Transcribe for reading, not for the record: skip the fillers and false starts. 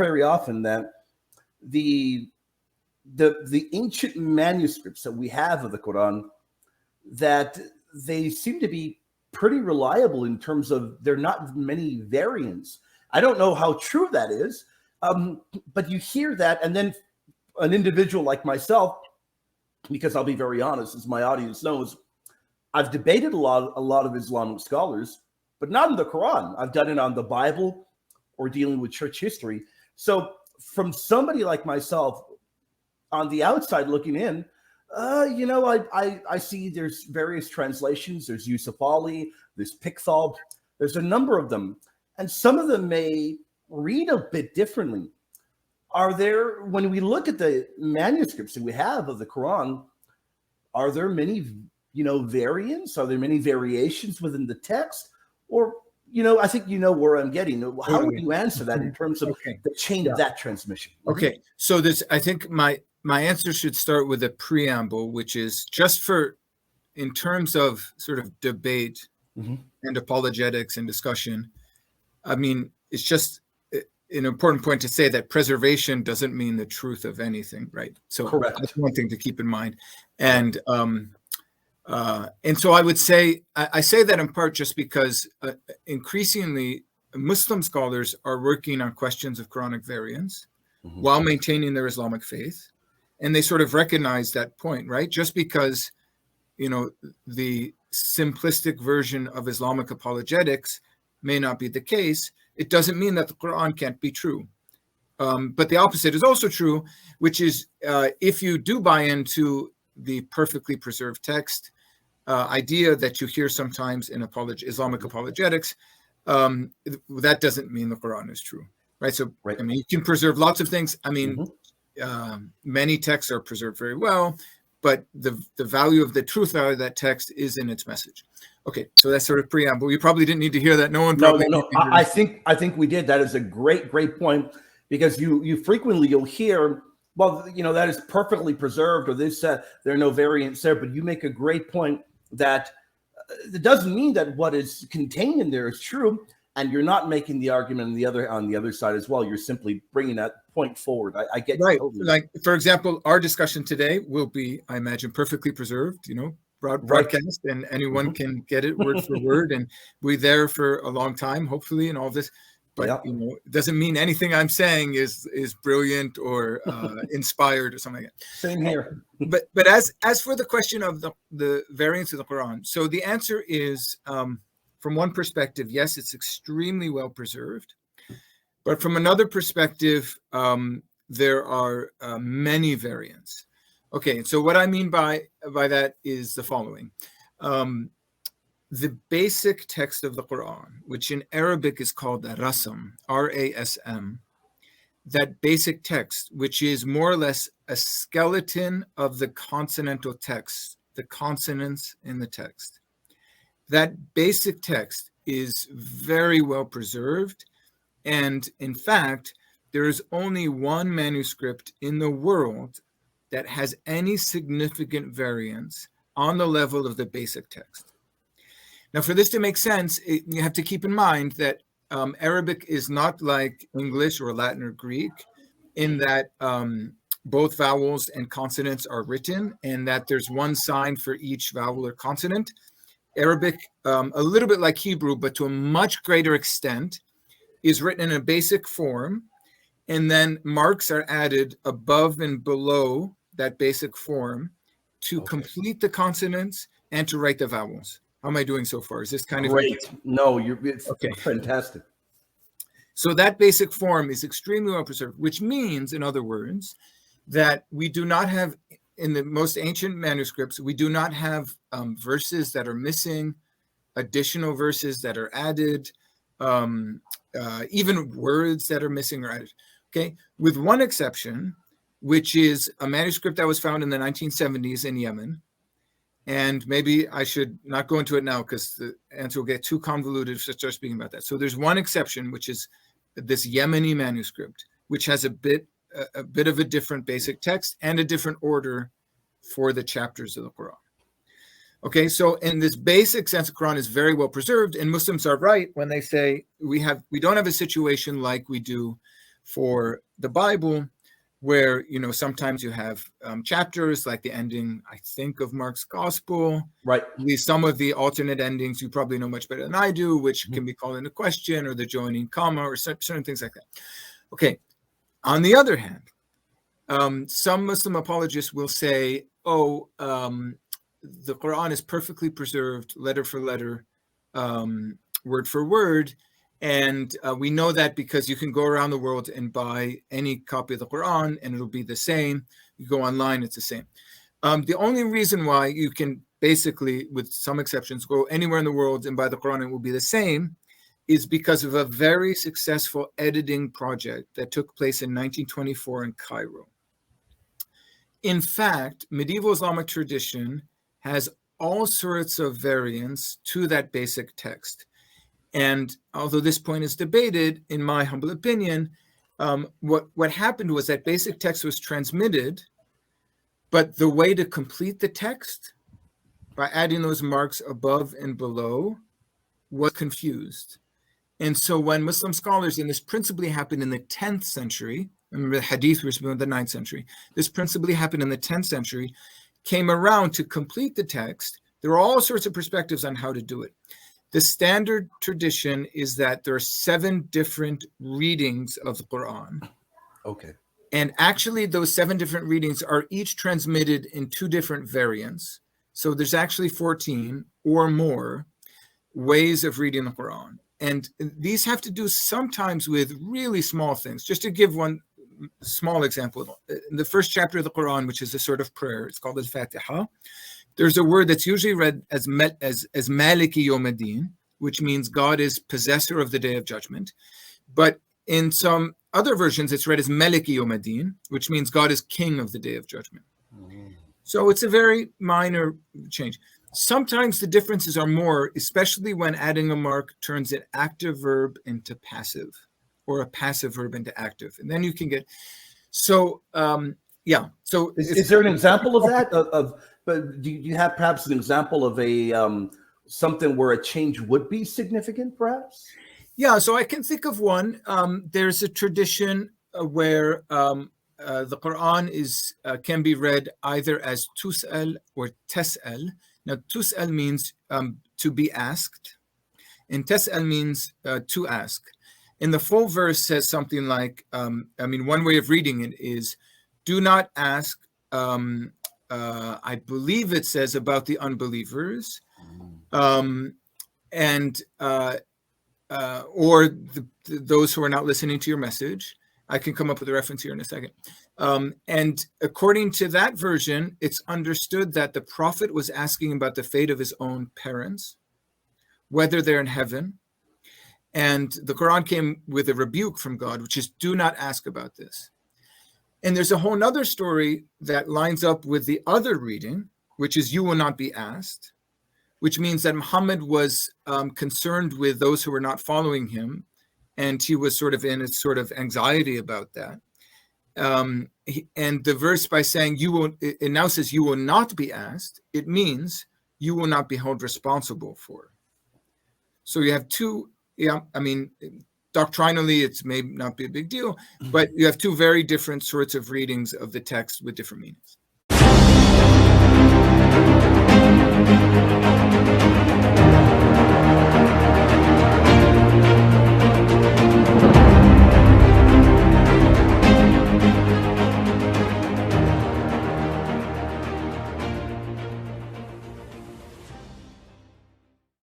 very often that the ancient manuscripts that we have of the Quran, that they seem to be pretty reliable in terms of there are not many variants. I don't know how true that is, but you hear that, and then an individual like myself, because I'll be very honest, as my audience knows, I've debated a lot of Islamic scholars, but not in the Quran. I've done it on the Bible or dealing with church history. So from somebody like myself, on the outside looking in, I see there's various translations. There's Yusuf Ali, there's Pickthall, there's a number of them, and some of them may read a bit differently. Are there, when we look at the manuscripts that we have of the Quran, are there many, variants? Are there many variations within the text? Or, I think you know where I'm getting. How would you answer that in terms of the chain of that transmission? Okay, so I think my answer should start with a preamble, which is just in terms of sort of debate and apologetics and discussion. I mean, it's just an important point to say that preservation doesn't mean the truth of anything, right? So correct. That's one thing to keep in mind. And so I would say, I say that in part just because increasingly Muslim scholars are working on questions of Quranic variance while maintaining their Islamic faith. And they sort of recognize that point, right? Just because, the simplistic version of Islamic apologetics may not be the case, it doesn't mean that the Quran can't be true. But the opposite is also true, which is if you do buy into the perfectly preserved text idea that you hear sometimes in Islamic apologetics, that doesn't mean the Quran is true, right? So, right. I mean, you can preserve lots of things. I mean, many texts are preserved very well, but the value of the truth value of that text is in its message. Okay, so that's sort of preamble. You probably didn't need to hear that. No one probably. No. I think we did. That is a great point, because you'll hear, well, that is perfectly preserved, or this there are no variants there. But you make a great point that it doesn't mean that what is contained in there is true, and you're not making the argument on the other side as well. You're simply bringing that point forward. I get right. Totally. Like, for example, our discussion today will be, I imagine, perfectly preserved. Broadcast, and anyone can get it word for word, and we're there for a long time, hopefully, and all this. But it doesn't mean anything I'm saying is brilliant or inspired or something like that. Same here. But as for the question of the variance of the Quran, so the answer is, from one perspective, yes, it's extremely well preserved. But from another perspective, there are many variants. Okay, so what I mean by that is the following. The basic text of the Quran, which in Arabic is called rasm, R-A-S-M, that basic text, which is more or less a skeleton of the consonantal text, the consonants in the text, that basic text is very well preserved. And in fact, there is only one manuscript in the world that has any significant variance on the level of the basic text. Now, for this to make sense, you have to keep in mind that Arabic is not like English or Latin or Greek, in that both vowels and consonants are written, and that there's one sign for each vowel or consonant. Arabic, a little bit like Hebrew, but to a much greater extent, is written in a basic form, and then marks are added above and below that basic form to complete the consonants and to write the vowels. How am I doing so far? Is this kind of great? No, it's fantastic. So that basic form is extremely well preserved, which means, in other words, that we do not have, in the most ancient manuscripts, we do not have verses that are missing, additional verses that are added, even words that are missing or added. Okay, with one exception, which is a manuscript that was found in the 1970s in Yemen. And maybe I should not go into it now because the answer will get too convoluted if I start speaking about that. So there's one exception, which is this Yemeni manuscript, which has a bit of a different basic text and a different order for the chapters of the Quran. Okay, so in this basic sense, the Quran is very well preserved, and Muslims are right when they say we don't have a situation like we do for the Bible, where, you know, sometimes you have chapters like the ending, I think, of Mark's Gospel. Right. At least some of the alternate endings you probably know much better than I do, which can be called into question, or the joining comma, or certain things like that. Okay. On the other hand, some Muslim apologists will say, oh, the Quran is perfectly preserved, letter for letter, word for word. And we know that because you can go around the world and buy any copy of the Quran and it'll be the same. You go online, it's the same. The only reason why you can basically, with some exceptions, go anywhere in the world and buy the Quran and it will be the same is because of a very successful editing project that took place in 1924 in Cairo. In fact, medieval Islamic tradition has all sorts of variants to that basic text. And although this point is debated, in my humble opinion, what happened was that basic text was transmitted, but the way to complete the text by adding those marks above and below was confused. And so when Muslim scholars, and this principally happened in the 10th century, remember the hadith was in the 9th century, this principally happened in the 10th century, came around to complete the text. There are all sorts of perspectives on how to do it. The standard tradition is that there are 7 different readings of the Quran. Okay. And actually those 7 different readings are each transmitted in 2 different variants. So there's actually 14 or more ways of reading the Quran. And these have to do sometimes with really small things. Just to give one small example, in the first chapter of the Quran, which is a sort of prayer, it's called Al-Fatiha. There's a word that's usually read as Maliki Yawmiddin, which means God is possessor of the Day of Judgment. But in some other versions, it's read as Maliki Yawmiddin, which means God is king of the Day of Judgment. So it's a very minor change. Sometimes the differences are more, especially when adding a mark turns an active verb into passive, or a passive verb into active. And then you can get, so, yeah. So is there an example of that? But do you have perhaps an example of a something where a change would be significant, perhaps? Yeah, so I can think of one. There's a tradition where the Quran can be read either as tus'al or tas'al. Now, tus'al means to be asked, and tas'al means to ask. And the full verse says something like, one way of reading it is, do not ask, I believe it says about the unbelievers, or those who are not listening to your message. I can come up with a reference here in a second. And according to that version, it's understood that the prophet was asking about the fate of his own parents, whether they're in heaven. And the Quran came with a rebuke from God, which is, do not ask about this. And there's a whole nother story that lines up with the other reading, which is, you will not be asked, which means that Muhammad was concerned with those who were not following him. And he was sort of in a sort of anxiety about that. And the verse, by saying it now says you will not be asked, it means you will not be held responsible for. So you have 2, doctrinally it may not be a big deal, but you have 2 very different sorts of readings of the text with different meanings.